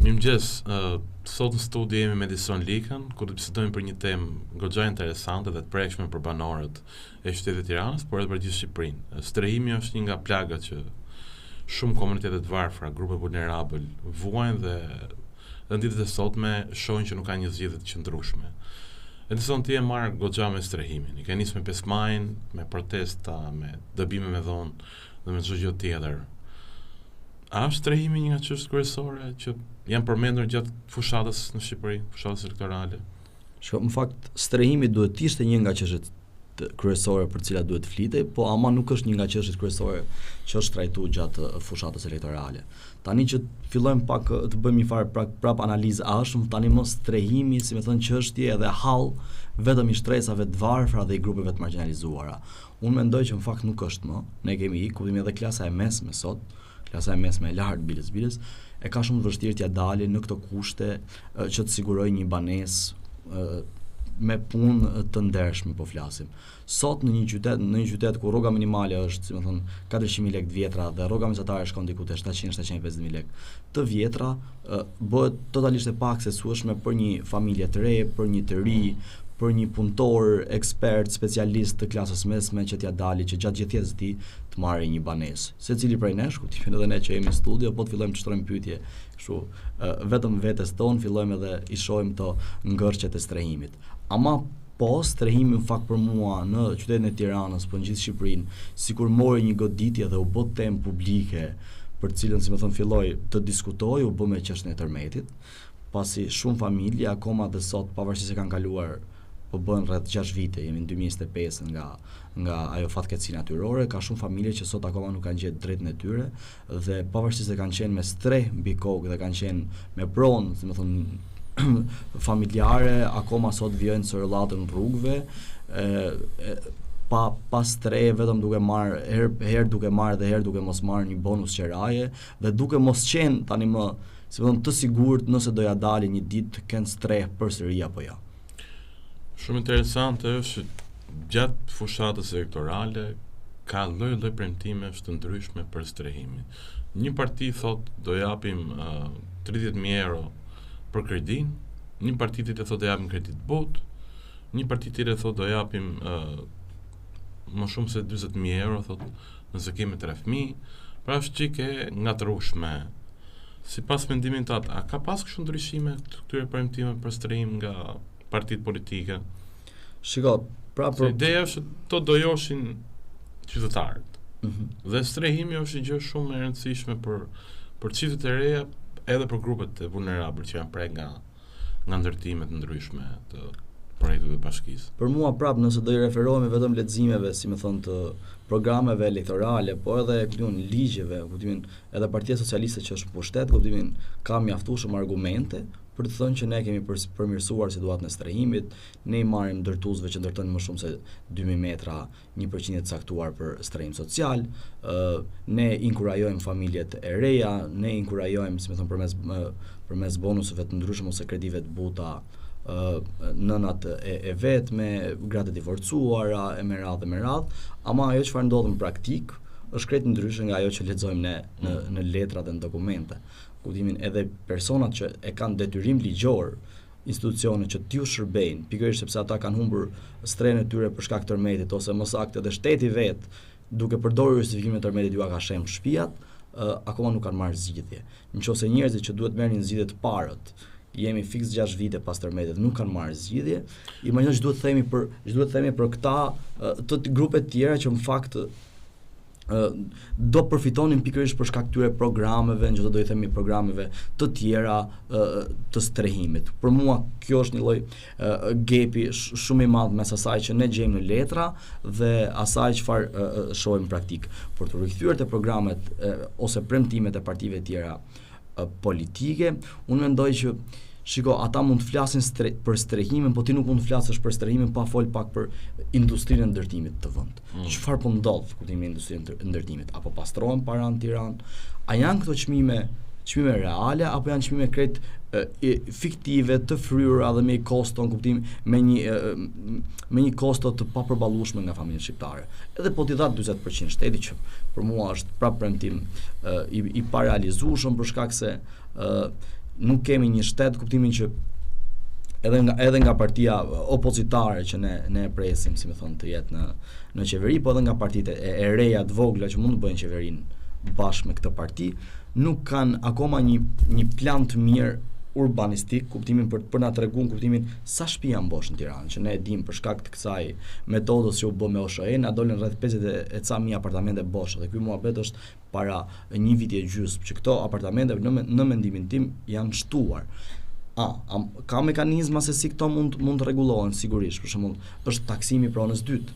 Mirëmëngjes, sot në studio jemi me Edison Likën, ku do të bisedojmë për një temë goxha interesante dhe të prekshme për banorët e qytetit të Tiranës, por edhe për gjithë Shqipërinë. Strehimi është një nga plagat që shumë komunitete të varfra, grupe vulnerabël vuajnë dhe në ditët e sotme shohin që nuk ka një zgjidhje të qëndrueshme. Edison ti e marr goxha me strehimin. I ka nisur me 5 majin, me protesta, me dëbime me dhonë dhe me çdo gjë tjetër. A është strehimi një nga çështjet kryesore që janë përmendur gjatë fushatës në Shqipëri, fushatës elektorale? Në fakt, strehimi duhet të ishte një nga çështjet kryesore për të cilat duhet të flitej, po ama nuk është një nga çështjet kryesore që është trajtuar gjatë fushatës elektorale. Tani që fillojmë pak të bëjmë një farë prap analizë, a është tani më strehimi, si më thënë, çështje edhe hall vetëm i shtresave të varfra dhe i grupeve të marginalizuara. Unë mendoj që në fakt nuk është më. Ne kemi kuptimin edhe klasa e mesme sot, klasa e mesme e lartë bilës e ka shumë të vështirë t'ja dalë në këto kushte që të sigurojë një banesë me punë të ndershme, po flasim. Sot në një qytet ku rroga minimale është, si më thon, 400.000 lekë të vjetra dhe rroga mesatare shkon diku te 700-750.000 lekë të vjetra, bëhet totalisht e paaksesueshme për një familje të re, për një të ri, për një punëtor, ekspert, specialist të klasës mesme që t'ja dali që gjatë gjithë jetës tij të marrë një banesë. Secili prej nesh, ku tipin edhe ne që jemi në studio, po të fillojmë të shtrojmë pyetje, kështu, vetëm vetes tonë fillojmë edhe i shohim to ngërçet e strehimit. Ama po strehimi në fakt për mua në qytetin e Tiranës, po në gjithë Shqipërinë, sikur mori një goditje dhe u bë temë publike për të cilën, si më thon, filloi të diskutojë, u bë me çështën e tërmetit, pasi shumë familje akoma dhe sot, pavarësisht se kanë kaluar po bën rreth 6 vite, jemi në 2025 nga ajo fatkeqësi natyrore, ka shumë familje që sot akoma nuk kanë gjetur drejtën e tyre dhe pavarësisht se kanë qenë me streh mbi kokë dhe kanë qenë me pronë, si më thon, familjare, akoma sot vijnë së rrëllatën në rrugëve, pa streh, vetëm duke marr herë duke marr dhe herë duke mos marr një bonus qeraje dhe duke mos qenë tani më, si më thon, të sigurt nëse do ja dalë një ditë të kenë streh përsëri apo jo. Shumë interesante është gjatë fushatës elektorale ka lloj-lloj premtimesh të ndryshme për strehimin. Një parti thot do japim 30.000 euro për kredin, një parti tjetër thot do japim kredit but, një parti tjetër thot do japim më shumë se 40.000 euro thot nëse kemi 3 fëmijë. Pra është çike ngatrueshme. Sipas mendimit tat, a ka pas kështu ndryshime të këtyre premtimeve për strehim nga partitë politike? Shiko, Se ideja është të dojoshin qytetarët. Dhe strehimi është një gjë shumë e rëndësishme për çiftet e reja, edhe për grupet e vulnerabël që janë prek nga ndërtimet ndryshme të projekteve të bashkisë. Për mua nëse do i referohemi vetëm leximeve, si më thon, të programeve elektorale, po edhe ligjeve, kuptimin edhe Partia Socialiste që është në pushtet, kuptimin ka mjaftueshëm argumente për të thënë që ne kemi përmirësuar situatën e strehimit, ne i marrim ndërtuesve që ndërtojnë më shumë se 2000 metra 1% të caktuar për strehim social, ne inkurajojmë familjet e reja, ne inkurajojmë, si më thon, përmes bonuseve të ndryshme ose kredive të buta nënat e vetme, gratë e divorcuara, e me radhë, ama ajo çfarë ndodh në praktik është krejt ndryshe nga ajo që lexojmë ne në letra dhe në dokumente. Kuptimin edhe personat që e kanë detyrim ligjor, institucione që t'ju shërbejnë, pikërisht sepse ata kanë humbur strehen e tyre për shkak të tërmetit ose më saktë edhe shteti vet, duke përdorur justifikimin e tërmetit ju ka shemb shtëpiat, akoma nuk kanë marrë zgjidhje. Nëse njerëzit që duhet merrnin zgjidhje të parët, jemi fiks 6 vite pas tërmetit, nuk kanë marrë zgjidhje. Imagjino që duhet themi për këta të grupe të tjera që në fakt do përfitonin pikërisht për shkak këtyre programeve, nëse do i themi programeve të tjera të strehimit. Për mua kjo është një lloj gepi shumë i madh mes asaj që ne gjejmë në letra dhe asaj çfarë shohim në praktik. Për të rikthyer te programet ose premtimet e partive të tjera politike, unë mendoj që shiko, ata mund të flasin për strehimin, po ti nuk mund të flasësh për strehimin pa fol pak për industrinë e ndërtimit të vend. Çfarë po ndodh kuptimi me industrinë e ndërtimit? Apo pastrohen para në Tiranë? A janë këto çmime reale apo janë çmime krejt fiktive të fryera dhe me një kosto në kuptim me një kosto të papërballueshme nga familjet shqiptare. Edhe po t'i dha 40% shteti që për mua është prapë premtim i parealizueshëm për shkak se nuk kemi një shtet kuptimin që edhe nga partia opozitare që ne presim, si më thon, të jetë në qeveri, po edhe nga partitë e reja të vogla që mund të bëjnë qeverinë bashkë me këtë parti, nuk kanë akoma një plan të mirë urbanistik, kuptimin për na treguar kuptimin sa shtëpi janë bosh në Tiranë, që ne e dim për shkak të kësaj metodës që u bë me OSHE, na dolën rreth 50.000 apartamente bosh, dhe ky muhabet është para një viti e gjysmë, që këto apartamente në mendimin tim janë shtuar. Ka mekanizma se si këto mund të rregullohen sigurisht, për shembull, është taksimi pronës dytë.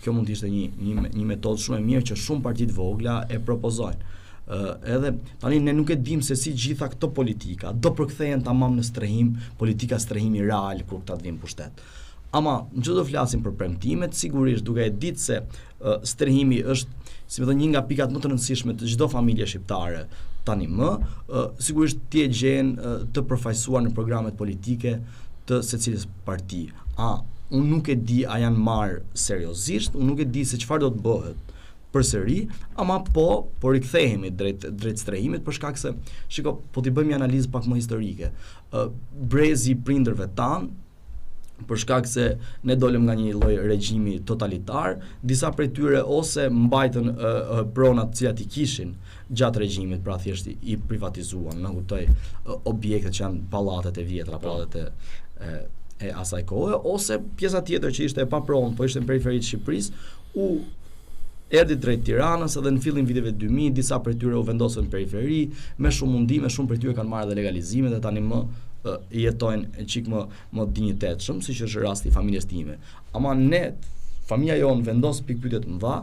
Kjo mund të ishte një metodë shumë e mirë që shumë parti të vogla e propozojnë. Edhe tani ne nuk e dim se si gjitha këto politika do përkthehen tamam në strehim, politika strehimi real kur këta të vinë pushtet. Ama nëse do flasim për premtimet, sigurisht duke e ditë se strehimi është, si më thënë, një nga pikat më të rëndësishme të çdo familje shqiptare tani më, sigurisht ti e gjen të përfaqësuar në programet politike të secilës parti. Unë nuk e di a janë marrë seriozisht, unë nuk e di se çfarë do të bëhet përsëri, ama po rikthehemi drejt strehimit për shkak se, shiko, po t'i bëjmë një analizë pak më historike. Brezi i prindërve tan, për shkak se ne dolëm nga një lloj regjimi totalitar, disa prej tyre ose mbajtën pronat të cilat i kishin gjatë regjimit, pra thjesht i privatizuan, në kuptoj, objektet që janë pallatet e vjetra, pallatet e asaj kohe, ose pjesa tjetër që ishte e papronë, po ishte në periferi të Shqipërisë, erdhi drejt Tiranës, edhe në fillim viteve 2000 disa prej tyre u vendosën në periferi, me shumë mundime, shumë prej tyre kanë marrë edhe legalizimet dhe tani më jetojnë çik më dinjitetshëm, siç është rasti i familjes time. Ama ne, familja jonë vendos pikpyetje të mëdha,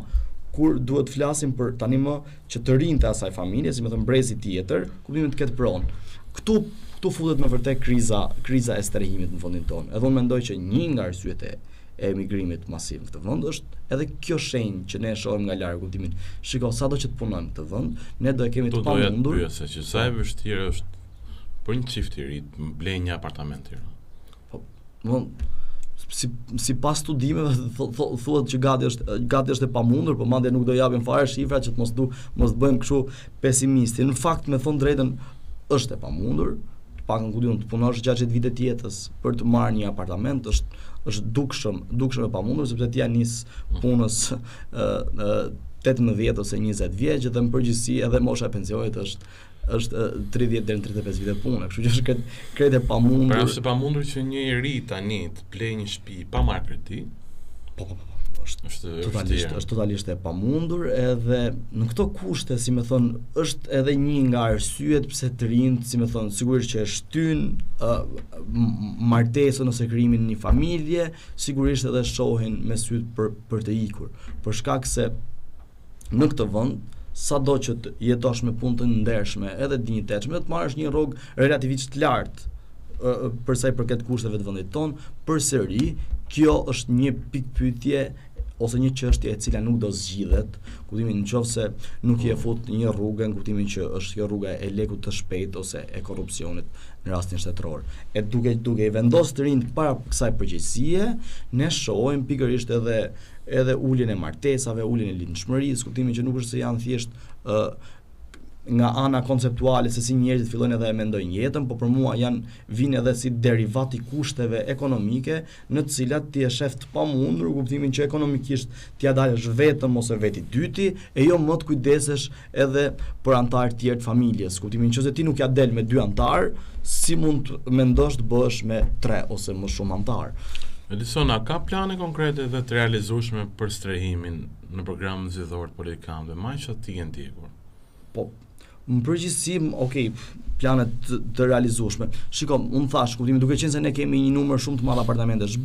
kur duhet flasim për tani më që të rinjtë asaj familje, si më thënë brezi tjetër, kuptimin të ketë pronë. Këtu futet me vërtet kriza e strehimit në vendin tonë. Edhe unë mendoj që një nga arsyet e emigrimit masiv në këtë vend është edhe kjo shenjë që ne shohim nga larg, kuptimin. Shiko, sado që të punojmë në këtë vend, ne do e kemi të pamundur. Do të që sa e vështirë është për një çift i ri të blejë një apartament i ri. Po, sipas studimeve thuhet që gati është e pamundur, por madje nuk do japim fare shifra që të mos bëjmë kështu pesimisti. Në fakt, me thon drejtën, është e pamundur, pakën ku diun të punosh 60 vite të jetës për të marrë një apartament është dukshëm e pamundur, sepse ti ja nis punës 18 ose 20 vjeç dhe në përgjithësi edhe mosha e pensionit është 30 deri në 35 vite punë, kështu që është krejt e pamundur. Pra është e pamundur që një i ri tani të blejë një shtëpi pa marrë kredi. Po. Është totalisht e pamundur, edhe në këto kushte, si më thon, është edhe një nga arsyet pse të rinjt, si më thon, sigurisht që e shtyn martesën ose krijimin në një familje, sigurisht edhe shohin me syt për të ikur, për shkak se në këtë vend sado që të jetosh me punë të ndershme edhe dinjitetshme, të marrësh një rrogë relativisht të lartë për sa i përket kushteve të vendit ton, përsëri kjo është një pikë pyetje ose një çështje e cila nuk do zgjidhet, kuptimin nëse nuk i e fut një rrugë, në kuptimin që është kjo rruga e lekut të shpejtë ose e korrupsionit në rastin shtetëror. E duke i vendosur të rinjt para kësaj përgjegjësie, ne shohim pikërisht edhe uljen e martesave, uljen e lindshmërisë, kuptimin që nuk është se janë thjesht nga ana konceptuale se si njerëzit fillojnë edhe e mendojnë jetën, por për mua vinë edhe si derivat i kushteve ekonomike në të cilat ti e shef të pamundur, kuptimin që ekonomikisht ti ja dalësh vetëm ose veti dyti e jo më të kujdesesh edhe për anëtarë tjerë të familjes, kuptimin që se ti nuk ja del me 2 anëtar, si mund të mendosh të bësh me 3 ose më shumë anëtar. Edison, a ka plane konkrete dhe të realizueshme për strehimin në programin zgjedhor të politikanëve, më që ti e ndjekur? Po, në përgjithësi, planet të realizueshme. Shiko, unë thash, kuptimin duke qenë se ne kemi një numër shumë të madh apartamentesh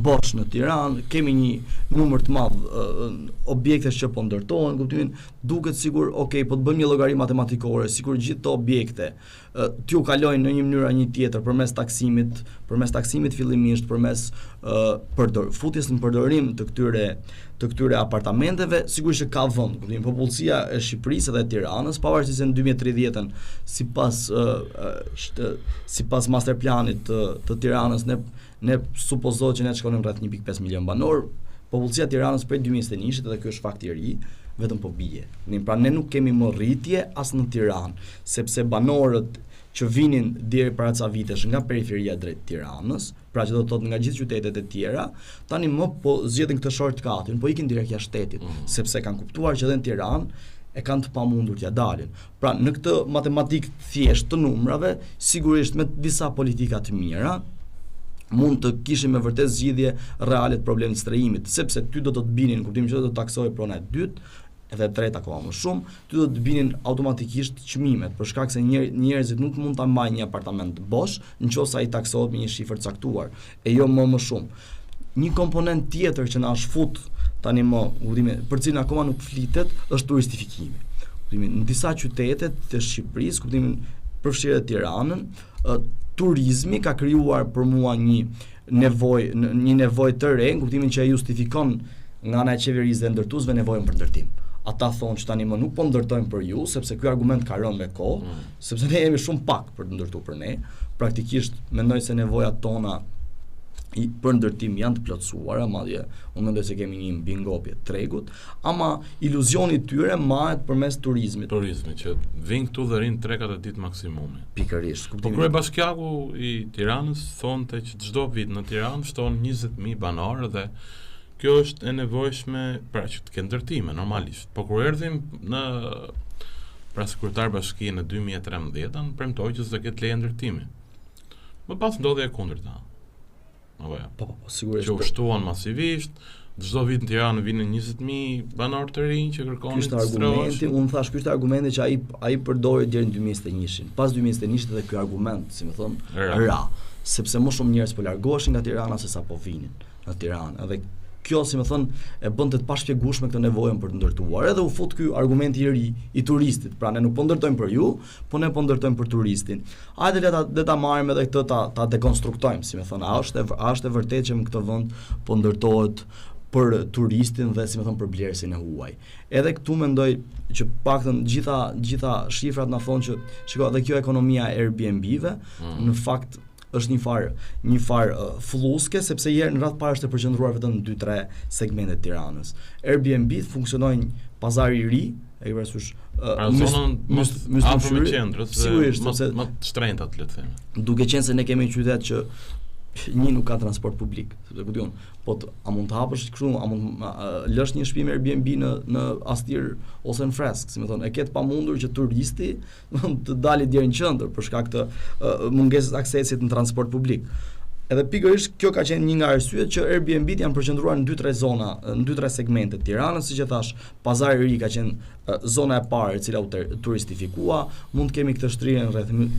bosh në Tiranë, kemi një numër të madh objektesh që po ndërtohen, kuptimin duket sigur, po të bëjmë një llogari matematikore, sikur gjithë këto objekte t'ju kalojnë në një mënyrë një tjetër përmes taksimit fillimisht, përmes futjes në përdorim të këtyre apartamenteve, sigurisht që ka vend, kuptimin popullsia e Shqipërisë dhe e Tiranës, pavarësisht se në 2030-ën sipas masterplanit të Tiranës ne supozohet që ne shkonim rreth 1.5 milion banor, popullsia e Tiranës prej 2021-shit, edhe ky është fakti i ri, vetëm po bie. Pra ne nuk kemi më rritje as në Tiranë, sepse banorët që vinin deri para ca vitesh nga periferia drejt Tiranës, pra që do të thotë nga gjithë qytetet e tjera, tani më po zgjedhin këtë shortcutin, po ikin direkt jashtë shtetit, sepse kanë kuptuar që edhe në Tiranë e kanë të pamundur t'ja dalin. Pra në këtë matematikë thjesht të numrave, sigurisht me disa politika të mira, mund të kishim me vërtet zgjidhje reale të problemit të strehimit, sepse ty do të binin, kuptimin që do të taksojë prona e dytë, edhe e treta akoma më shumë, ty do të binin automatikisht çmimet, për shkak se njerëzit nuk mund ta mbajnë një apartament bosh, nëse ai taksohet me një shifër caktuar, e jo më shumë. Një komponent tjetër që na shfut tani më, për cilin akoma nuk flitet, është turistifikimi. Në disa qytete të Shqipërisë, kuptimin përfshirë Tiranën, turizmi ka krijuar për mua një nevojë të re, në kuptimin që ai justifikon nga ana e qeverisë dhe ndërtuesve nevojën për ndërtim. Ata thonë që tani më nuk po ndërtojmë për ju, sepse ky argument ka rënë me kohë, sepse ne jemi shumë pak për të ndërtuar për ne. Praktikisht mendoj se nevojat tona për ndërtim janë të plotësuara, madje unë mendoj se kemi një mbingopje tregut, ama iluzioni i tyre mahet përmes turizmit. Turizmi që vin këtu dhe rinë 3-4 ditë maksimumi. Pikërisht. Po kryebashkiaku i Tiranës thonte që çdo vit në Tiranë shton 20.000 banorë dhe kjo është e nevojshme pra që të kenë ndërtime normalisht. Po kur erdhim në kryetar bashkie në 2013-ën, premtoi që s'do ketë leje ndërtimi. Më pas ndodhi e kundërta. Po, sigurisht. Që u shtuan masivisht, çdo vit në Tiranë vinin 20.000 banorë të rinj që kërkonin të argumenti, unë thash ky është argumenti që ai përdori deri në 2021-shin. Pas 2021-shit edhe ky argument, si më thon, ra, sepse më shumë njerëz po largoheshin nga Tirana se sa po vinin në Tiranë. Edhe kjo, si më thon, e bën të pashpjegueshme këtë nevojën për të ndërtuar. Edhe u fut ky argumenti i ri i turistit. Pra ne nuk po ndërtojmë për ju, po ne po ndërtojmë për turistin. Hajde le ta marrim edhe këtë ta dekonstruktojmë, si më thon, a është e vërtetë që në këtë vend po ndërtohet për turistin dhe, si më thon, për blerësin e huaj. Edhe këtu mendoj që paktën gjitha shifrat na thonë që shiko, edhe kjo ekonomia e Airbnb-ve në fakt është një far fulluske, sepse herë në radhë parë është e përqendruar vetëm në 2-3 segmente të Tiranës. Airbnb funksionojnë pazari i ri, e parasysh zonën afër me qendrës, sigurisht, më të shtrenjtat, le të themi. Duke qenë se ne kemi një qytet që një nuk ka transport publik, sepse ku diun, po a mund të hapësh kështu, a mund lësh një shtëpi me Airbnb në Astir ose në Fresk, si më thon, e ket pamundur që turisti të dalë deri në qendër për shkak të mungesës aksesit në transport publik. Edhe pikërisht kjo ka qenë një nga arsyet që Airbnb janë përqendruar në 2-3 zona, në 2-3 segmente të Tiranës, siç e thash, pazari i ri ka qenë zona e parë e cila u turistifikua, mund të kemi këtë shtrirjen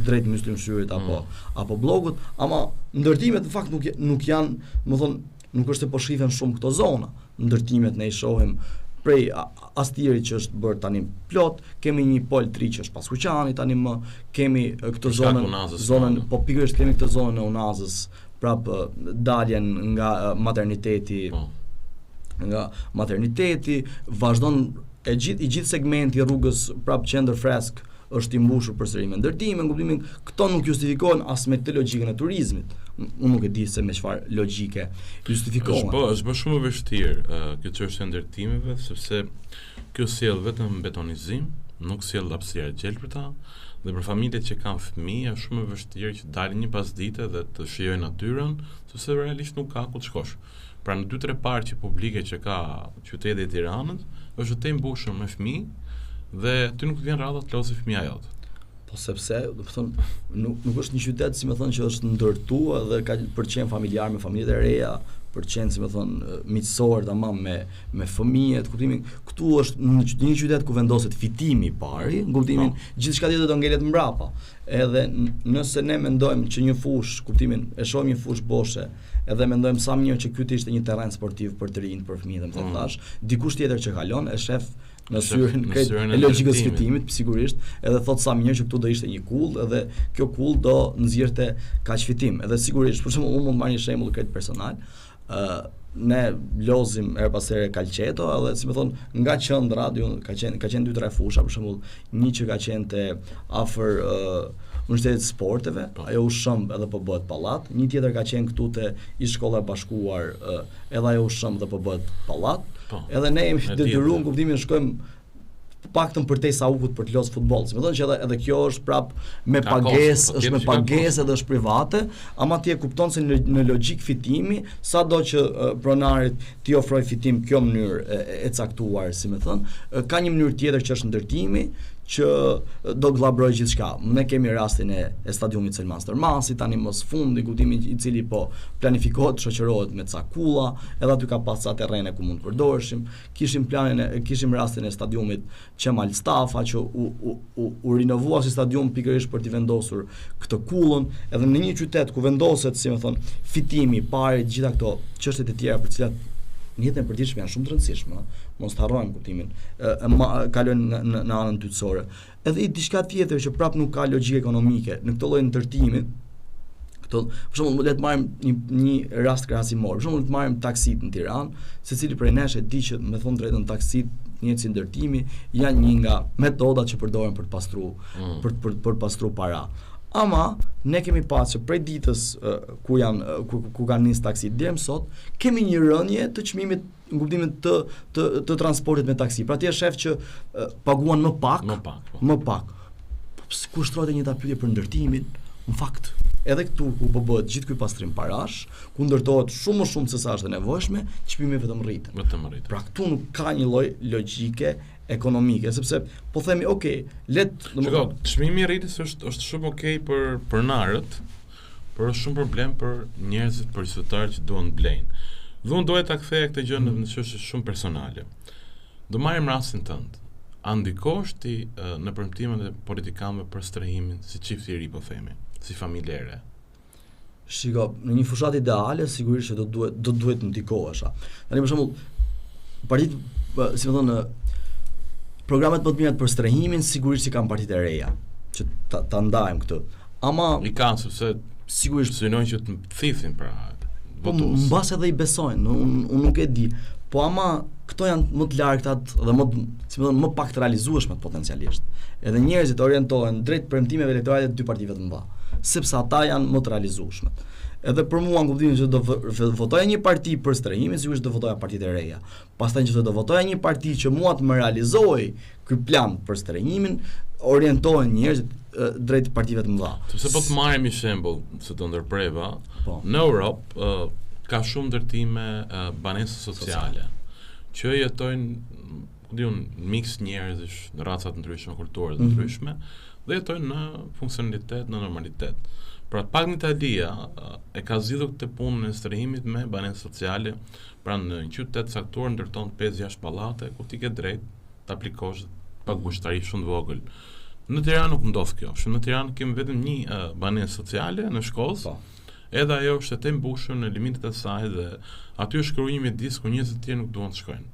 drejt Myslimshyrit apo Bllokut, ama ndërtimet në fakt nuk janë, më thon, nuk është se po shihen shumë këto zona. Ndërtimet ne i shohim prej Astirit që është bërë tani plot, kemi një pol 3 që është pas Kuqani tani më, kemi këtë zonën, po pikërisht kemi këtë zonën e Unazës, prap daljen nga materniteti, vazhdon i gjithë segmenti i rrugës prap qendër Fresk është i mbushur përsëri me ndërtime, në kuptimin këto nuk justifikohen as me të logjikën e turizmit. Unë nuk e di se me çfarë logjike justifikohen. Është bërë shumë e vështirë kjo çështje e ndërtimeve, sepse kjo sjell vetëm betonizim, nuk sjell hapësirë gjel për ta. Dhe për familjet që kanë fëmijë është shumë e vështirë që dalin një pasdite dhe të shijojnë natyrën, sepse realisht nuk ka ku të shkosh. Pra në 2-3 parqe publike që ka qyteti i Tiranës, është të mbushur me fëmijë dhe ty nuk vjen rradha të lozë fëmia jote. Po sepse, do të them, nuk është një qytet, si më thon, që është ndërtuar dhe ka përqen familjar me familjet e reja, përqen, si më thon, miqësor tamam me fëmijët, kuptimin, këtu është një qytet ku vendoset fitimi i pari, kuptimin, gjithçka tjetër do ngelet mbrapa. Edhe nëse ne mendojmë që një fushë, kuptimin, e shohim një fushë boshe, edhe mendojmë sa mirë që ky ishte një terren sportiv për të rinj, për fëmijët, më thash, dikush tjetër që kalon e shef në syrin e logjikës fitimit, sigurisht, edhe thot sa mirë që këtu do ishte një kull, edhe kjo kull do nxjerrte kaq fitim. Edhe sigurisht, për shembull, unë mund të marr një shembull krejt personal. Ne lozim her pas here Kalqeto, edhe si më thon, nga qendra ka qenë 2-3 fusha, për shembull, një që ka qenë te afër Universitetit të Sporteve, ajo u shëmb edhe po bëhet pallat. Një tjetër ka qenë këtu te ish shkolla e bashkuar, edhe ajo u shëmb dhe po bëhet pallat. Edhe ne jemi detyruar në kuptimin shkojmë paktën përtej Saukut për të lozë futboll. Si më thonë që edhe kjo është prap me pagesë, është me pagesë edhe është private, ama ti e kupton se në logjik fitimi, sado që pronarit ti ofroj fitim kjo mënyrë e caktuar, si më thënë, ka një mënyrë tjetër që është ndërtimi, që do glabroj gjithçka. Ne kemi rastin e stadiumit Selman Stërmasi, tani mos fundi, kuptimi i cili po planifikohet, shoqërohet me ca kulla, edhe aty ka pas ca terrene ku mund të përdorshim. Kishim rastin e stadiumit Qemal Stafa që u rinovua si stadium pikërisht për t'i vendosur këtë kullën, edhe në një qytet ku vendoset, si më thon, fitimi, pari, gjitha këto çështjet e tjera për të cilat në jetën e përditshme janë shumë të rëndësishme, mos të harrojmë kuptimin. Kalojnë në anën dytësore. Edhe i diçka tjetër që prap nuk ka logjikë ekonomike në këtë lloj ndërtimi. Për shembull, le të marrim një rast krahasimor. Për shembull, le të marrim taksit në Tiranë, secili prej nesh e di që me thon drejtën taksit një si ndërtimi janë një nga metodat që përdoren për të pastruar për pastru para. Ama ne kemi pasur prej ditës ku kanë nis taksit deri sot, kemi një rënje të çmimit në kuptimin të transportit me taksi. Pra ti e shef që paguan më pak. Ku shtrohet një pyetje për ndërtimin, në fakt, edhe këtu ku po bëhet gjithë ky pastrim parash, ku ndërtohet shumë më shumë se sa është e nevojshme, çmimi vetëm rriten. Pra këtu nuk ka një lloj logjike ekonomike, sepse po themi, çmimi i rritjes është shumë për pronarët, por është shumë problem për njerëzit, për qytetarët që duan të blejnë. Dhe unë doja ta ktheja këtë gjë në çështje shumë personale. Do marrim rastin tënd. A ndikosh ti në premtimet e politikanëve për strehimin si çift i ri, po themi, si familje e re? Shiko, në një fushat ideale sigurisht që do duhet ndikohesha. Tani për shembull, partitë, si më thonë, programet më të mira për strehimin sigurisht që kanë partitë e reja, që ta ndajmë këtë. Ama i kanë sepse sigurisht synojnë që të thithin pra votues. Mbas edhe i besojnë, unë nuk e di. Po ama këto janë më të largtat dhe më pak të realizueshme potencialisht. Edhe njerëzit orientohen drejt premtimeve elektorale të dy partive të mëdha, sepse ata janë më të realizueshme. Edhe për mua në kuptimin që do votoja një parti për strehimin, sigurisht do votoja partitë e reja. Pastaj nëse do votoja një parti që mua të më realizoj ky plan për strehimin, orientohen njerëzit drejt partive të mëdha. Sepse po të marrim një shembull, se do ndërpreva, në Europë ka shumë ndërtime banese sociale që jetojnë miks njerëzish në raca të ndryshme, kulture të ndryshme, dhe jetojnë në funksionalitet, në normalitet. Pra pak në Italia e ka zgjidhur këtë punën e strehimit me banesë sociale, pra në një qytet caktuar ndërton 5-6 pallate ku ti ke drejt të aplikosh pagueshtari shumë të vogël. Në Tiranë nuk ndodh kjo. Në Tiranë kemi vetëm një banesë sociale në Shkodër. Edhe ajo është e mbushur në limitet e saj dhe aty është krijuar një mjedis ku njerëzit e tjerë nuk duan të shkojnë.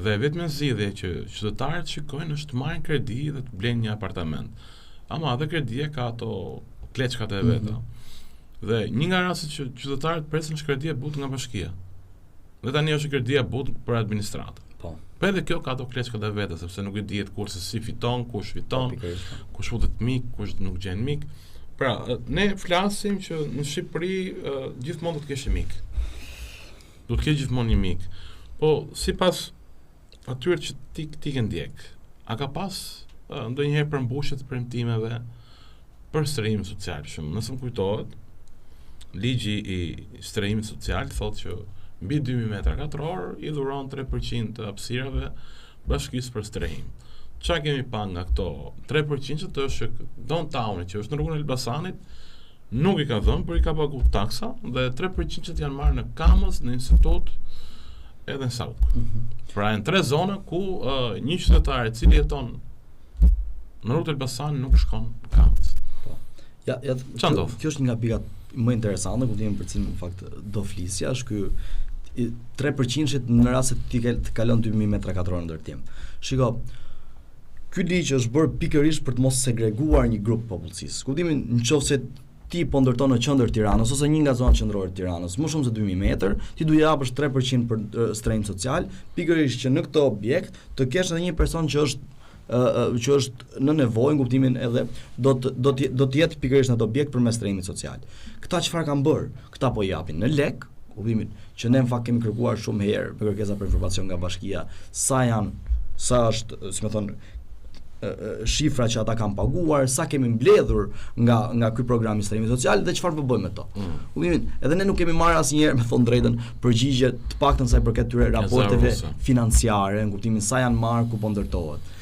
Dhe vetëm zgjidhja që qytetarët shikojnë është të marrin kredi dhe të blejnë një apartament. Ama edhe kredia ka ato kleçkat e veta. Dhe një nga rastet që qytetarët presin shkredia but nga bashkia. Dhe tani është kredia but për administratë. Po edhe kjo ka ato kleçkat e veta, sepse nuk e dihet kurse si fiton, kush fiton, kush futet mik, kush nuk gjen mik. Pra, ne flasim që në Shqipëri gjithmonë do të kesh mik. Do të kesh gjithmonë një mik. Po sipas atyre që ti ke ndjek, a ka pas ndonjëherë përmbushje të premtimeve për strehim social? Nëse më kujtohet, ligji i strehimit social thotë që mbi 2000 metra katror i dhuron 3% të hapësirave bashkisë për strehim. Qa kemi pa nga këto 3% që të është downtown-i, që është në rrugën e Elbasanit, nuk i ka dhënë, por i ka pagu taksa, dhe 3% që janë marrë në Kamës, në institut, edhe në Sauk. Pra janë 3 zona ku një qytetar i cili jeton në rrugën e Elbasanit nuk shkon në Kamës. Kjo është një nga pikat më interesante, kuptimin për cilin në fakt do flisja, është ky 3% në rast se ti të kalon 2000 metra katror ndërtim. Shiko, ky ligj është bërë pikërisht për të mos segreguar një grup popullsisë. Kuptimin nëse ti po ndërton në qendër Tiranës ose një nga zonat qendrore të Tiranës, më shumë se 2000 metër, ti duhet japësh 3% për strehim social, pikërisht që në këtë objekt të kesh edhe një person që është në nevojë, në kuptimin edhe do të jetë pikërisht në atë objekt përmes strehimit social. Këta çfarë kanë bërë? Këta po japin në lek, kuptimin që ne në fakt kemi kërkuar shumë herë me kërkesa për informacion nga bashkia sa janë sa është, si më thon, shifra që ata kanë paguar, sa kemi mbledhur nga ky program i streamit social dhe çfarë po bëjmë me to. Kuptimin, edhe ne nuk kemi marrë asnjëherë, me thon drejtën, përgjigje të paktën sa i përket tyre raporteve financiare, në kuptimin sa janë marrë, ku po ndërtohet.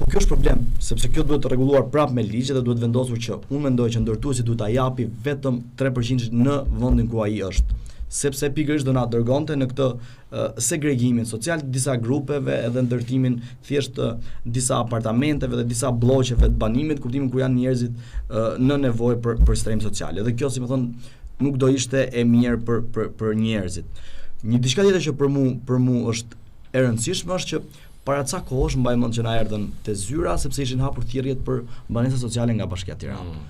Po kjo është problem, sepse kjo duhet të rregulluar prapë me ligj dhe duhet vendosur që unë mendoj që ndërtuesi duhet ta japi vetëm 3% në vendin ku ai është. Sepse pikërisht do na dërgonte në këtë segregimin social të disa grupeve edhe ndërtimin thjesht të disa apartamenteve dhe disa blloqeve të banimit, kuptimin ku janë njerëzit në nevojë për strehim social. Edhe kjo, si më thon, nuk do ishte e mirë për njerëzit. Një diçka tjetër që për mu është e rëndësishme është që para ca kohësh mbaj mend që na erdhën te zyra sepse ishin hapur thirrjet për banesa sociale nga Bashkia e Tiranës.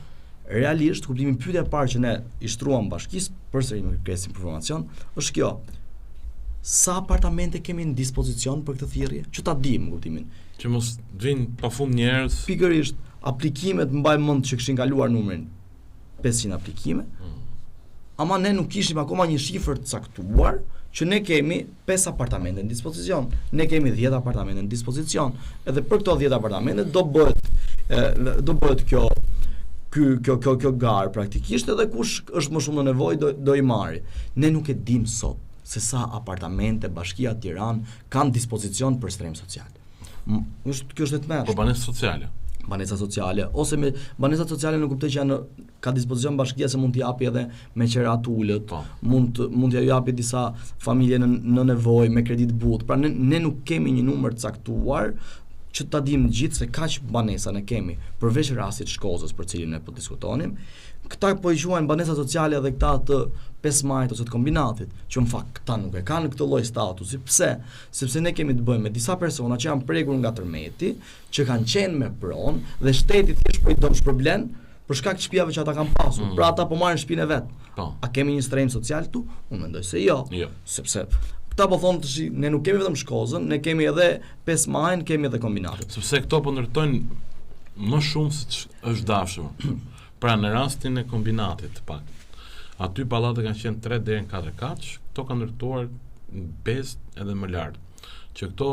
Realisht, kuptimin pyetja e parë që ne i shtruam bashkisë përsëri në kërkesë informacion është kjo. Sa apartamente kemi në dispozicion për këtë thirrje? Që ta dim kuptimin. Që mos vinë pafund njerëz. Pikërisht, aplikimet mbaj mend që kishin kaluar numrin 500 aplikime. Ama ne nuk kishim akoma një shifër të caktuar që ne kemi 5 apartamente në dispozicion. Ne kemi 10 apartamente në dispozicion. Edhe për këto 10 apartamente do bëhet kjo garë praktikisht, edhe kush është më shumë në nevojë do i marri. Ne nuk e dim sot se sa apartamente Bashkia e Tiranës kanë dispozicion për strehim social. Kjo është vetëm. Po banesa sociale. Banesa sociale ose me banesa sociale nuk kuptoj që janë ka dispozicion Bashkia se mund t'i japi edhe me qerat ulët, mund t'ja japi disa familje në nevojë me kredit butë. Pra ne nuk kemi një numër të caktuar që ta dim gjithë se kaq banesa ne kemi, përveç rastit Shkozës për cilin ne po diskutonim. Këta po i quajnë banesa sociale dhe këta të 5 majt ose të kombinatit, që në fakt këta nuk e kanë këtë lloj statusi. Pse? Sepse ne kemi të bëjmë me disa persona që janë prekur nga tërmeti, që kanë qenë me pronë dhe shteti thjesht po i don shpërblen për shkak të shtëpive që ata kanë pasur. Pra ata po marrin shtëpinë vet. A kemi një strehim social këtu? Unë mendoj se jo. Sepse këta po thonë tash ne nuk kemi vetëm Shkozën, ne kemi edhe 5 majn, kemi edhe kombinatet. Sepse këto po ndërtojnë më shumë se është dashur. Pra në rastin e kombinatit të pak. Aty pallatet kanë qenë 3 deri në 4 katësh, këto kanë ndërtuar 5 edhe më lart. Që këto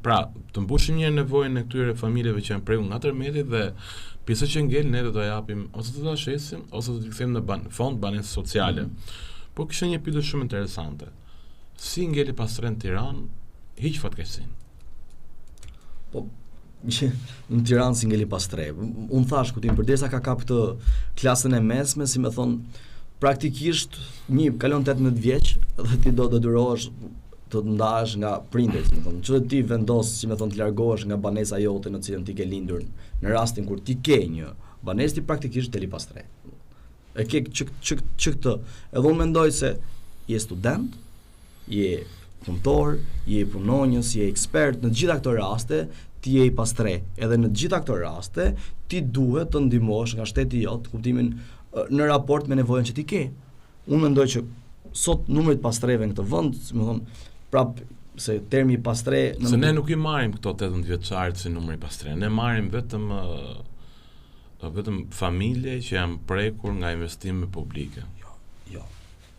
pra të mbushin një nevojën e këtyre familjeve që janë prekur nga tërmeti dhe pjesa që ngel ne do ta japim ose do ta shesim ose do t'i kthejmë në fond banesë sociale. Po kishte një pyetje shumë interesante. Si ngeli pastre në Tiranë, hiq fatkeqësinë. Po në Tiranë si ngeli pastre. Unë thash kuptim përderisa ka kap këtë klasën e mesme, si më thon, praktikisht kalon 18 vjeç dhe ti do të detyrohesh të ndahesh nga prindërit, si më thon. Që ti vendos, si më thon, të largohesh nga banesa jote në cilën ti ke lindur. Në rastin kur ti ke një banesë, ti praktikisht deli pastre. E ke këtë. Edhe unë mendoj se je student, je punëtor, je punonjës, je ekspert, në gjitha këto raste ti je i pastre. Edhe në gjitha këto raste ti duhet të ndihmosh nga shteti jot, kuptimin në raport me nevojën që ti ke. Unë mendoj që sot numri i pastreve në këtë vend, më thon, prap se termi pastre se ne nuk i marrim këto 18 vjeçarit si numri i pastre. Ne marrim vetëm familje që janë prekur nga investime publike. Jo.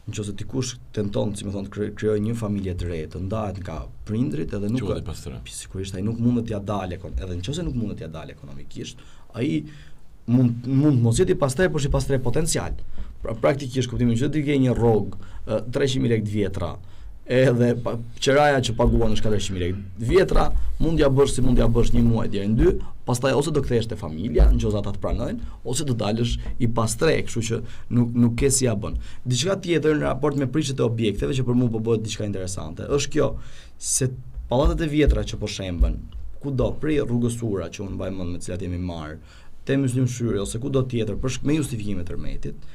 Nëse dikush tenton, si më thon, të krijojë një familje të re, të ndahet nga prindrit edhe nuk sigurisht ai nuk mundet t'ia dalë edhe nëse nuk mundet t'ia dalë ekonomikisht, ai mund mos jetë i pastër, por si pastër potencial. Pra praktikisht kuptimin që ti ke një rrog 300.000 lekë të vjetra, edhe qeraja që paguan në shkallë 300.000 lekë vjetra, mund ja bësh një muaj deri në 2, pastaj ose do kthehesh te familja, nëse ata të pranojnë, ose do dalësh i pastre, kështu që nuk ke si ja bën. Diçka tjetër në raport me prishjet e objekteve që për mua po bëhet diçka interesante, është kjo se pallatet e vjetra që po shemben, kudo prej rrugës Ura që unë mbaj mend me cilat jemi marr, te Myslim Shyri ose kudo tjetër për me justifikime të tërmetit,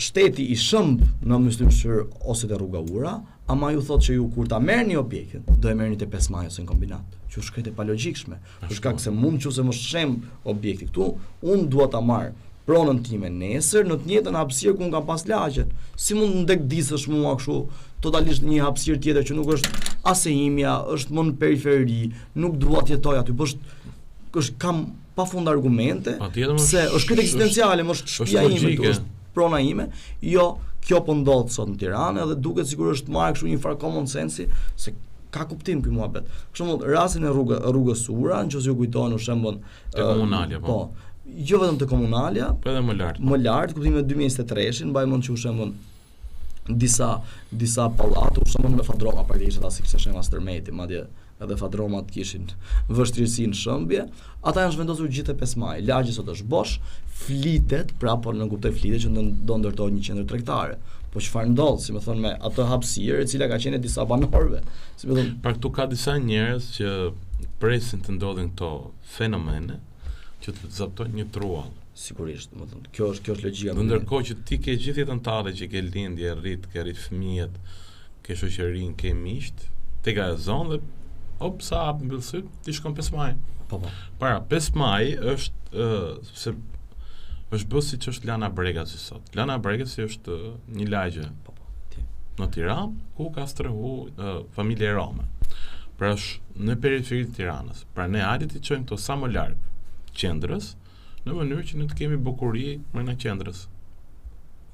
shteti i shëmb në Myslim Shyri ose te rruga Ura, ama ju thot që ju kur ta merrni objektin, do e merrni te 5 Maj ose në kombinat. Që shkret e palogjikshme. Për shkak se mund nëse mos shemb objekti këtu, unë dua ta marr pronën time nesër në të njëjtën hapësirë ku kam pas lagjet. Si mund ndek disësh mua kështu totalisht një hapësirë tjetër që nuk është as e imja, është më në periferi, nuk dua të jetoj aty, po është kam pafund argumente se është këtë ekzistenciale, mos shtëpia ime këtu, është prona ime. Jo, kjo po ndodh sot në Tiranë edhe duket sikur është marrë kështu një far common sensi se ka kuptim ky muhabet. Për shembull, rastin e rrugës Sura, nëse ju kujtohen për shembull te komunalja, po. Jo vetëm te komunalja, po edhe më lart. Më lart, kuptimi me 2023-shin, mbaj mend që për shembull disa pallate, për shembull me Fadroma, praktikisht ata si kishte shema Stërmeti, madje edhe Fadromat kishin vështirësi në shëmbje, ata janë zhvendosur gjithë 5 maj. Lagji sot është bosh, flitet, pra po në kuptoj flitet që do ndërtohet një qendër tregtare. Po çfarë ndodh, si më thon, me atë hapësirë e cila ka qenë disa banorëve. Si më thon, pra këtu ka disa njerëz që presin të ndodhin këto fenomene që të zaptojnë një truall. Sigurisht, më thon, kjo është logjika. Ndërkohë që ti ke gjithë jetën tënde që ke lindje, ke rrit fëmijët, ke shoqërinë, ke miqt, te ka zonë dhe sa mbyll syt, ti shkon 5 maj. Po. Para 5 maj është se është bërë siç është Lana Bregazi sot. Lana Bregazi është një lagje në Tiranë ku ka strehu familje rome. Pra është në periferi të Tiranës. Pra ne hajde të çojmë këto sa më larg qendrës, në mënyrë që ne të kemi bukuri brenda qendrës.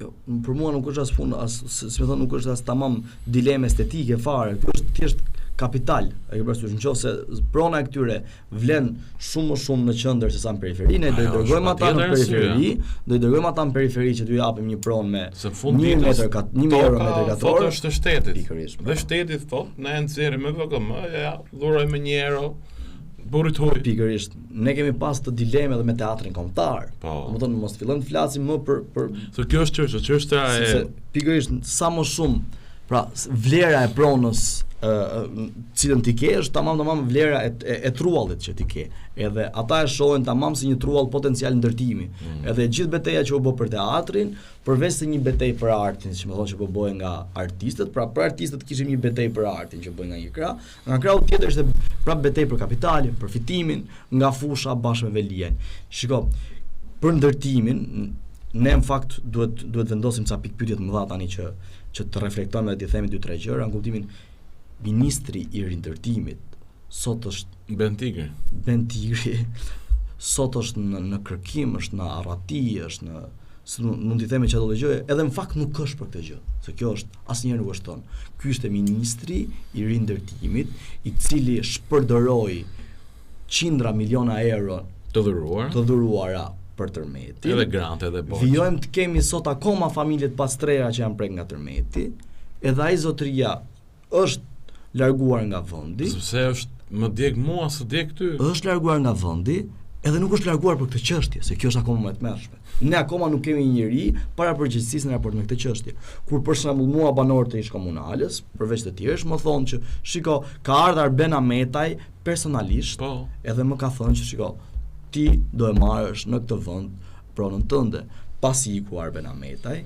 Jo, për mua nuk është as punë, si më thon, nuk është as tamam dileme estetike fare. Kjo është thjesht kapital. E ke parasysh, nëse prona e këtyre vlen shumë më shumë në qendër se sa në periferi, ne do i dërgojmë ata në periferi, që t'u japim një pronë me 1.000 euro metër katror. Thotë është shtetit. Dhe shteti thotë, na e nxjerrim me VKM, ja dhurojmë 1 euro burrit huaj. Pikërisht, ne kemi pas të dileme edhe me teatrin kombëtar. Domethënë mos fillojmë të flasim më për se kjo është çështja e pikërisht sa më shumë, pra vlera e pronës cilën ti ke është tamam vlera e truallit që ti ke. Edhe ata e shohin tamam si një truall potencial ndërtimi. Edhe gjithë betejë që u bë për teatrin, përveç se një betejë për artin, që më thonë që po bëhen nga artistët, pra për artistët kishim një betejë për artin që bëhen nga një krah, nga krahu tjetër ishte prapë betejë për kapitalin, për fitimin nga fusha bashkë me Veliajn. Shiko, për ndërtimin, ne në fakt duhet vendosim ca pikpyetje të mëdha tani që të reflektojmë dhe të themi 2-3 gjëra në kuptimin ministri i rindërtimit sot është Ben Tigri sot është në kërkim, është në arrati, është në mund t'i themi çdo gjë, edhe në fakt nuk është për këtë gjë, se kjo është asnjëherë nuk është tonë. Ky është ministri i rindërtimit, i cili shpërdoroi qindra miliona euro të dhuruara për tërmetin. Edhe grante edhe borxhe. Vijojmë të kemi sot akoma familje të pastrera që janë prek nga tërmeti, edhe ai zotëria është larguar nga vendi. Sepse është më djeg mua se djeg ty. Është larguar nga vendi, edhe nuk është larguar për këtë çështje, se kjo është akoma më e tmerrshme. Ne akoma nuk kemi një njeri para përgjegjësisë në raport me këtë çështje. Kur për shembull mua banorët e ish komunales, përveç të tjerësh, më thonë që shiko, ka ardhur Arben Ametaj personalisht, edhe më ka thënë që shiko, ti do e marrësh në këtë vend pronën tënde. Pasi iku Arben Ametaj,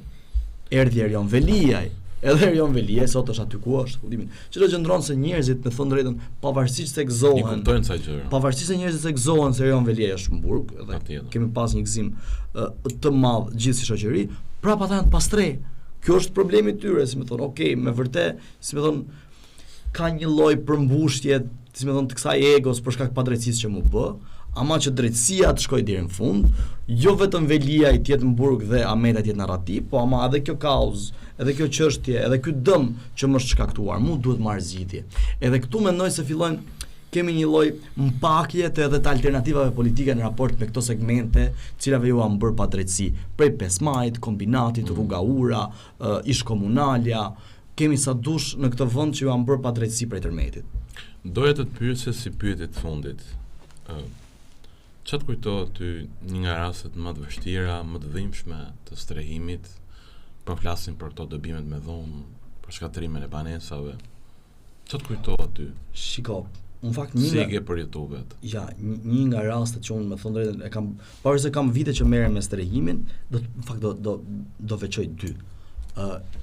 erdhi Erion Veliaj. Edhe Erion Veliaj sot është aty ku është, kuptimin. Çdo që ndron se njerëzit, me thënë drejtën, pavarësisht se gëzohen. I kuptojnë sa gjëra. Pavarësisht se njerëzit se gëzohen se Erion Veliaj është në burg, edhe kemi pas një gëzim të madh gjithë si shoqëri, prapë ata janë të pastre. Kjo është problemi i tyre, si më thon, okay, me vërtet, si më thon, ka një lloj përmbushje, si më thon, të kësaj egos për shkak të padrejtisë që mu bë, ama që drejtësia të shkojë deri në fund, jo vetëm Veliaj të jetë në burg dhe Ameta të jetë në arrati, po ama edhe kjo kauzë, edhe kjo çështje, edhe ky dëm që më është shkaktuar, mu duhet marrë zgjidhje. Edhe këtu mendoj se fillojnë kemi një lloj mpakje të edhe të alternativave politike në raport me këto segmente, cilave ju kanë bërë padrejtësi, prej 5 majit, kombinatit, rruga Ura, ish komunalja, kemi sa dush në këtë vend që ju kanë bërë padrejtësi prej tërmetit. Doja të pyesja si pyetje të fundit. Çfarë të kujtohet ty një nga rastet më të vështira, më të dhimbshme të strehimit? Po flasim për këto dobimet me dhunë, për shkatrimin e banesave. Çfarë të kujtohet ty? Shiko, në fakt një për YouTube-et. Ja, një nga rastet që unë me thënë drejtën e kam, pavarësisht se kam vite që merrem me strehimin, do veçoj 2.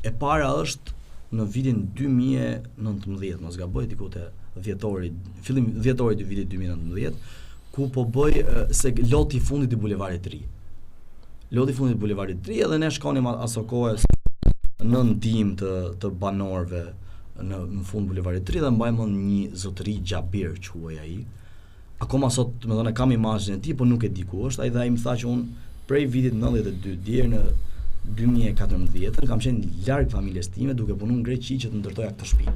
E para është në vitin 2019, mos gaboj, diku te fillim dhjetori të vitit 2019, ku po bëj se loti i fundit i bulevardit të ri. Loti i fundit i bulevardit të ri, edhe ne shkonim aso kohë në ndihmë të banorëve në fund bulevardit të ri dhe mbajmë një zotëri Xhabir quhej ai. Akoma sot, më thonë, kam imazhin e tij, po nuk e di ku është. Ai më tha që unë prej vitit 92 deri në 2014 kam qenë larg familjes time duke punuar në Greqi që të ndërtoja këtë shtëpi.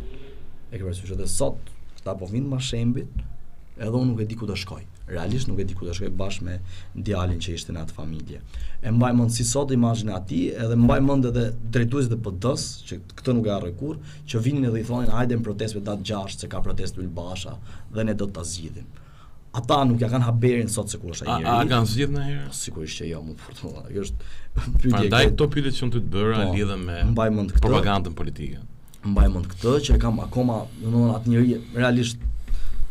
E ke parasysh edhe sot ata po vinë ma shembit, edhe unë nuk e di ku do shkoj. Realisht nuk e di ku do shkoj bashkë me djalin që ishte në atë familje. E mbaj mend si sot imazhin e atij, edhe mbaj mend edhe drejtuesit e PD-s, që këtë nuk e harroj kurrë, që vinin edhe i thonin hajde në protestë me datë 6 se ka protestë Ylbasha dhe ne do ta zgjidhim. Ata nuk ja kanë haberin sot se ku është ai njeri. A kanë zgjidhur ndonjëherë? Sigurisht që jo, më fortuna. Kjo është pyetje. Prandaj këto pyetje që unë ty të bëra lidhen me mbaj mend këtë propagandën politike. Mbaj mend këtë që kam akoma, domethënë atë njeri realisht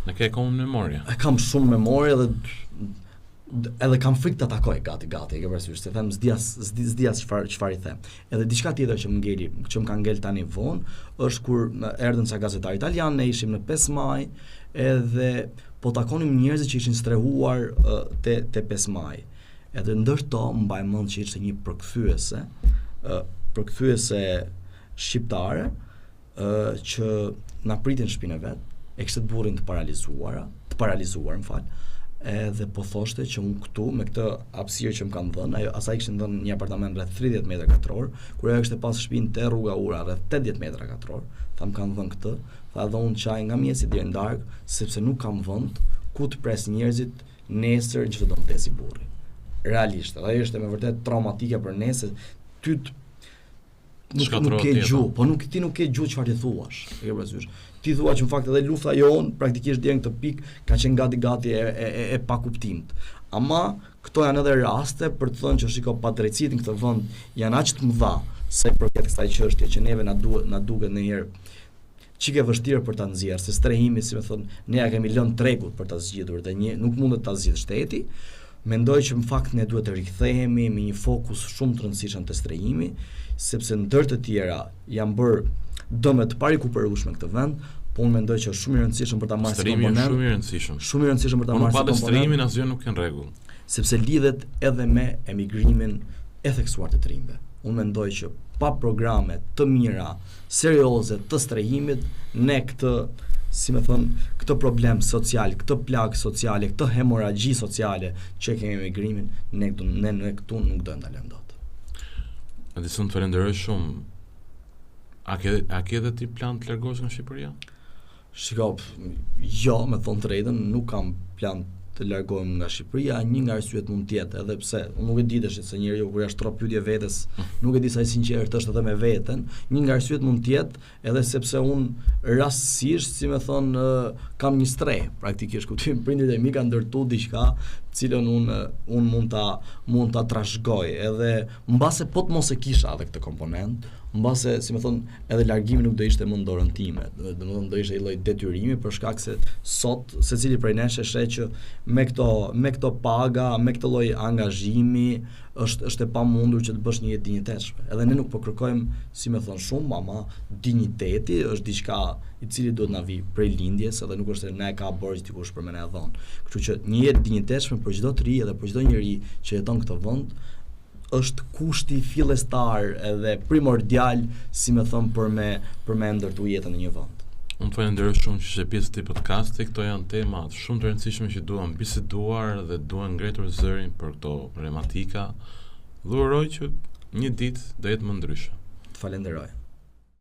në ke komë memoria. E kam shumë memorie edhe kam frikë të takoj gati, e ke parasysh, se them s'dia çfarë I them. Edhe diçka tjetër që më ka ngel tani vonë është kur erdhën ca gazetarë italianë, ne ishim në 5 maj, edhe po takonim njerëz që ishin strehuar te 5 maj. Edhe ndërto mbaj mend që ishte një përkthyese shqiptare që na pritin në shtëpinë vet, e kishte burrin të paralizuar, edhe po thoshte që unë këtu me këtë hapësirë që më kanë dhënë, asaj kishin dhënë një apartament rreth 30 metra katror, kur ajo kishte pas shtëpinë te rruga Ura rreth 80 metra katror, tha më kanë dhënë këtë, tha edhe unë çaj nga mjesi deri në darkë, sepse nuk kam vend ku të pres njerëzit nesër që do të mtesi burri. Realisht, ajo është me vërtet traumatike për ne se ty nuk ke gjuhë, po ti nuk ke gjuhë çfarë të thuash. E ke parasysh? Ti thua që në fakt edhe lufta jonë praktikisht deri në këtë pikë ka qenë gati e pa kuptimt. Ama këto janë edhe raste për të thënë që shiko padrejtësitë në këtë vend janë aq të mëdha se përket kësaj çështje që neve na duket ndonjëherë çike vështirë për ta nxjerrë, se strehimi, si më thon, ne ja kemi lënë tregut për ta zgjidhur dhe nuk mundet ta zgjidhë shteti. Mendoj që në fakt ne duhet të rikthehemi me një fokus shumë të rëndësishëm te strehimi, sepse ndër të tjera janë bërë dëme të parikuperueshme në këtë vend, po unë mendoj që është shumë I rëndësishëm për ta marrë si komponent. Shumë I rëndësishëm për ta marrë si komponent. Po strihimin asgjë nuk kanë rregull. Sepse lidhet edhe me emigrimin e theksuar të trimëve. Unë mendoj që pa programe të mira, serioze të strehimit, ne këtë problem social, këtë plagë sociale, këtë hemoragji sociale që kemi emigrimin, ne këtu nuk do ndalojmë dot. Edison, të falenderoj shumë. A ke edhe ti plan të largohesh nga Shqipëria? Shiko, jo, me thonë të drejtën, nuk kam plan të largohem nga Shqipëria. Një nga arsyet mund të jetë, edhe pse unë nuk e di tash se njeriu kur ja shtrop pyetje vetes, nuk e di sa I sinqert është edhe me veten. Një nga arsyet mund të jetë edhe sepse unë rastësisht, si më thon, kam një streh, praktikisht ku prindërit e mi kanë ndërtuar diçka, cilën unë mund ta trashëgoj, edhe mbase po të mos e kisha edhe këtë komponent, mbase, si më thon, edhe largimi nuk do ishte më në dorën time, domethënë do ishte një lloj detyrimi për shkak se sot secili prej nesh e sheh që me këto paga, me këtë lloj angazhimi është e pamundur që të bësh një jetë dinjitetshme. Edhe ne nuk po kërkojmë, si më thon, shumë, ama dinjiteti është diçka I cili duhet na vi prej lindjes, edhe nuk është se na e ka borxh dikush për më na e dhon. Kështu që një jetë dinjitetshme për çdo të ri edhe për çdo njeri që jeton këtë vend është kushti fillestar edhe primordial, si më thon, për me ndërtu jetën në një vend. Unë të falenderoj shumë që ishe pjesë të këtij podcasti. Këto janë tema shumë të rëndësishme që duam biseduar dhe duam ngretur zërin për këto problematika. Dhe uroj që një ditë do jetë më ndryshe. Të falenderoj.